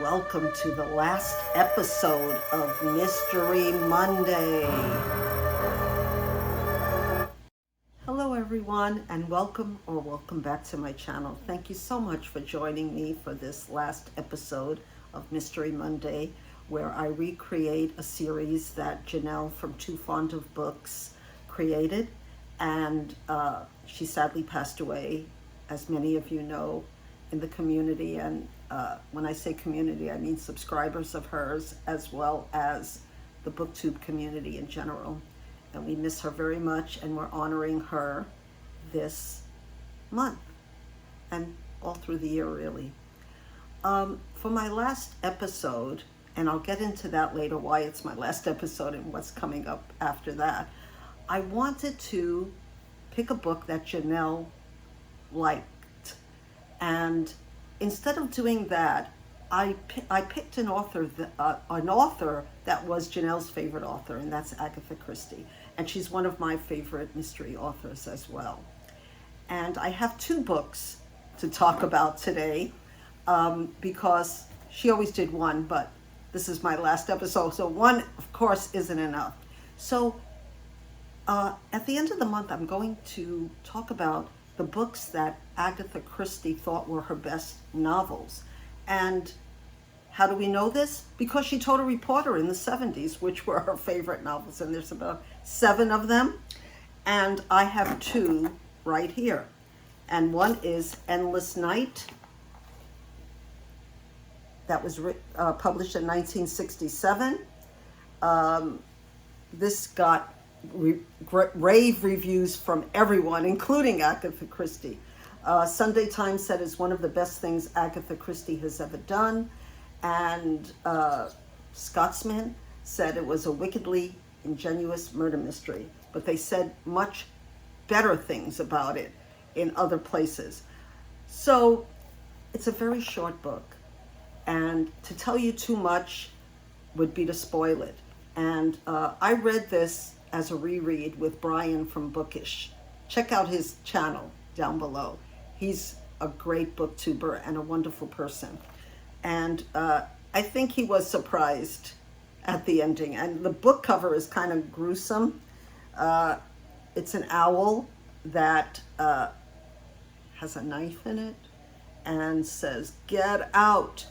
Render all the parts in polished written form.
Welcome to the last episode of Mystery Monday. Hello everyone, and welcome back to my channel. Thank you so much for joining me for this last episode of Mystery Monday, where I recreate a series that Janelle from Too Fond of Books created, and she sadly passed away, as many of you know, in the community. And when I say community, I mean subscribers of hers, as well as the booktube community in general. And we miss her very much, and we're honoring her this month and all through the year, really. For my last episode, and I'll get into that later, why it's my last episode and what's coming up after that, I wanted to pick a book that Janelle liked. And instead of doing that, I picked an author that was Janelle's favorite author, and that's Agatha Christie. And she's one of my favorite mystery authors as well. And I have two books to talk about today, because she always did one, but this is my last episode, so one, of course, isn't enough. So at the end of the month, I'm going to talk about the books that Agatha Christie thought were her best novels. And how do we know this? Because she told a reporter in the 70s which were her favorite novels, and there's about 7 of them. And I have 2 right here. And one is Endless Night. That was published in 1967. This got rave reviews from everyone, including Agatha Christie. Sunday Times said it's one of the best things Agatha Christie has ever done, and Scotsman said it was a wickedly ingenious murder mystery, but they said much better things about it in other places. So it's a very short book, and to tell you too much would be to spoil it. And I read this as a reread with Brian from Bookish. Check out his channel down below. He's a great booktuber and a wonderful person. And I think he was surprised at the ending. And the book cover is kind of gruesome. It's an owl that has a knife in it and says, "Get out."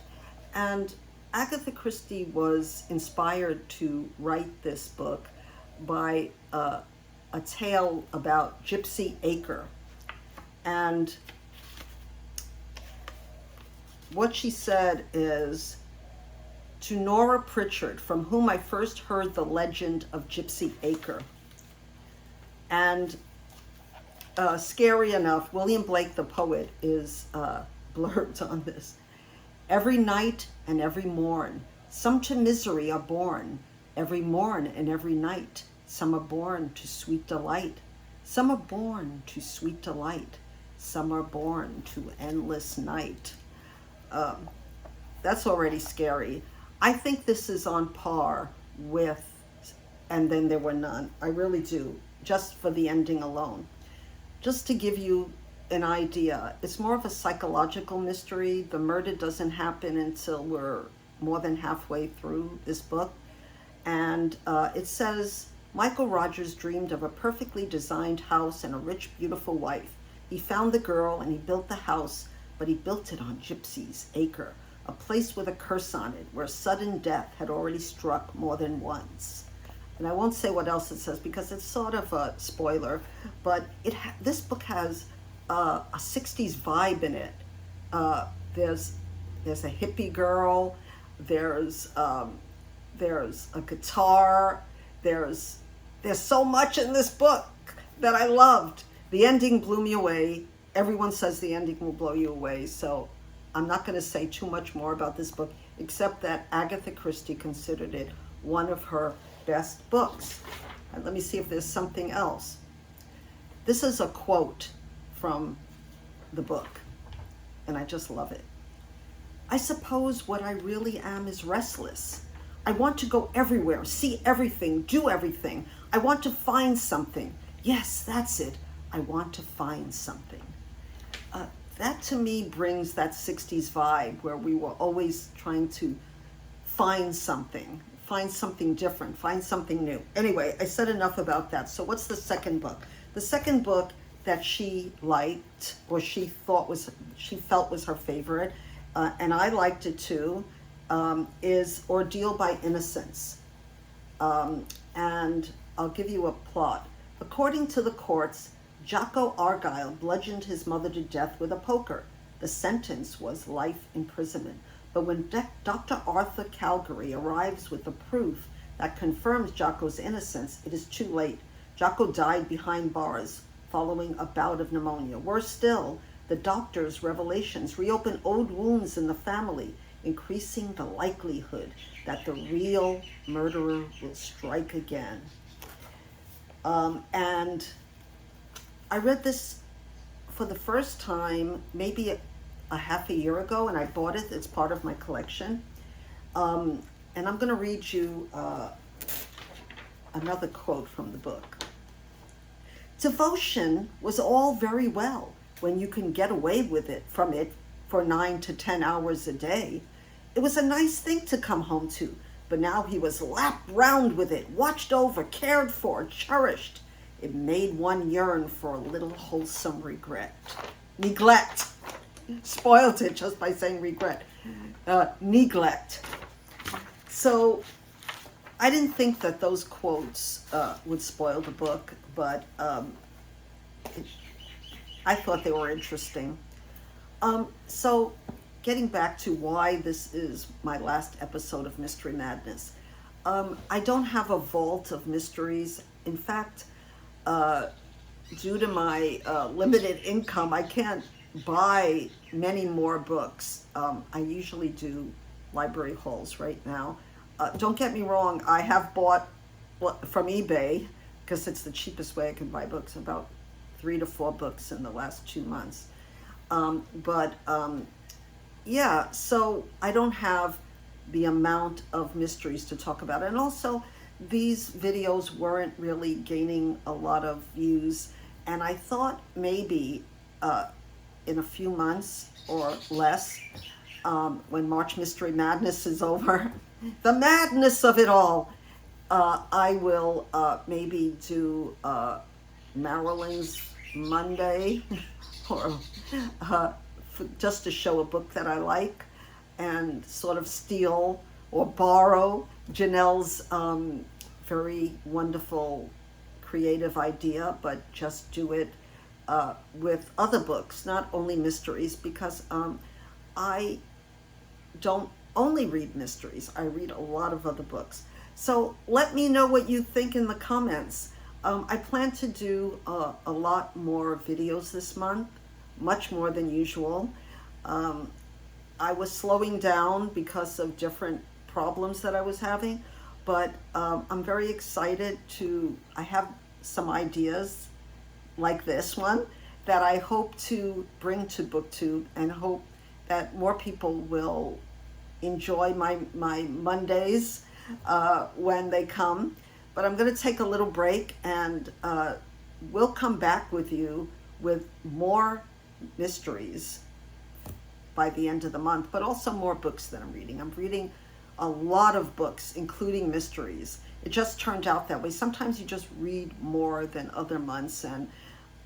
And Agatha Christie was inspired to write this book by a tale about Gypsy Acre. And what she said is, "To Nora Pritchard, from whom I first heard the legend of Gypsy Acre." And scary enough, William Blake, the poet, is blurbed on this. "Every night and every morn, some to misery are born. Every morn and every night, some are born to sweet delight. Some are born to sweet delight. Some are born to endless night." That's already scary. I think this is on par with And Then There Were None. I really do, just for the ending alone. Just to give you an idea, it's more of a psychological mystery. The murder doesn't happen until we're more than halfway through this book. And it says, "Michael Rogers dreamed of a perfectly designed house and a rich, beautiful wife. He found the girl and he built the house, but he built it on Gypsy's Acre, a place with a curse on it, where sudden death had already struck more than once." And I won't say what else it says because it's sort of a spoiler, but this book has a 60s vibe in it. There's a hippie girl, there's a guitar, there's so much in this book that I loved. The ending blew me away. Everyone says the ending will blow you away, so I'm not going to say too much more about this book, except that Agatha Christie considered it one of her best books. And let me see if there's something else. This is a quote from the book, and I just love it. "I suppose what I really am is restless. I want to go everywhere, see everything, do everything. I want to find something. Yes, that's it. I want to find something." that to me brings that 60s vibe where we were always trying to find something different, find something new. Anyway, I said enough about that. So what's the second book? The second book that she liked, or she felt was her favorite, and I liked it too, is Ordeal by Innocence. And I'll give you a plot. According to the courts, Jocko Argyle bludgeoned his mother to death with a poker. The sentence was life imprisonment. But when Dr. Arthur Calgary arrives with the proof that confirms Jocko's innocence, it is too late. Jocko died behind bars following a bout of pneumonia. Worse still, the doctor's revelations reopen old wounds in the family, increasing the likelihood that the real murderer will strike again. And I read this for the first time maybe a half a year ago, and I bought it. It's part of my collection. And I'm going to read you another quote from the book. Devotion was all very well when you can get away with it from it for 9 to 10 hours a day. It was a nice thing to come home to, but now he was lapped round with it, watched over, cared for, cherished. It made one yearn for a little wholesome neglect. Spoiled it just by saying regret. Neglect. So I didn't think that those quotes would spoil the book, but I thought they were interesting. So getting back to why this is my last episode of Mystery Madness. I don't have a vault of mysteries. In fact, due to my limited income, I can't buy many more books. I usually do library hauls right now. Don't get me wrong, I have bought from eBay, because it's the cheapest way I can buy books, about 3 to 4 books in the last 2 months. Yeah, so I don't have the amount of mysteries to talk about. And also, these videos weren't really gaining a lot of views. And I thought maybe in a few months or less, when March Mystery Madness is over, the madness of it all, I will maybe do Marilyn's Monday, or just to show a book that I like, and sort of steal or borrow Janelle's very wonderful creative idea, but just do it with other books, not only mysteries, because I don't only read mysteries. I read a lot of other books. So let me know what you think in the comments. I plan to do a lot more videos this month, much more than usual. I was slowing down because of different problems that I was having, but I'm very excited I have some ideas like this one that I hope to bring to BookTube, and hope that more people will enjoy my Mondays when they come. But I'm going to take a little break, and we'll come back with you with more mysteries by the end of the month, but also more books that I'm reading. I'm reading a lot of books, including mysteries. It just turned out that way. Sometimes you just read more than other months, and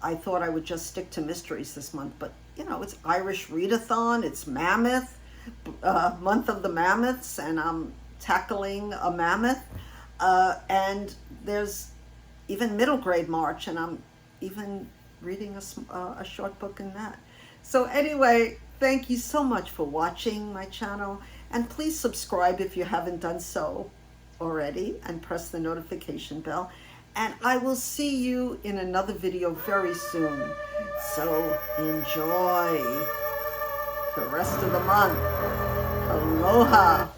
I thought I would just stick to mysteries this month. But, you know, it's Irish Readathon, it's Mammoth, month of the Mammoths, and I'm tackling a mammoth. And there's even middle grade March, and I'm even reading a short book in that. So anyway, thank you so much for watching my channel, and please subscribe if you haven't done so already, and press the notification bell. And I will see you in another video very soon. So enjoy the rest of the month. Aloha.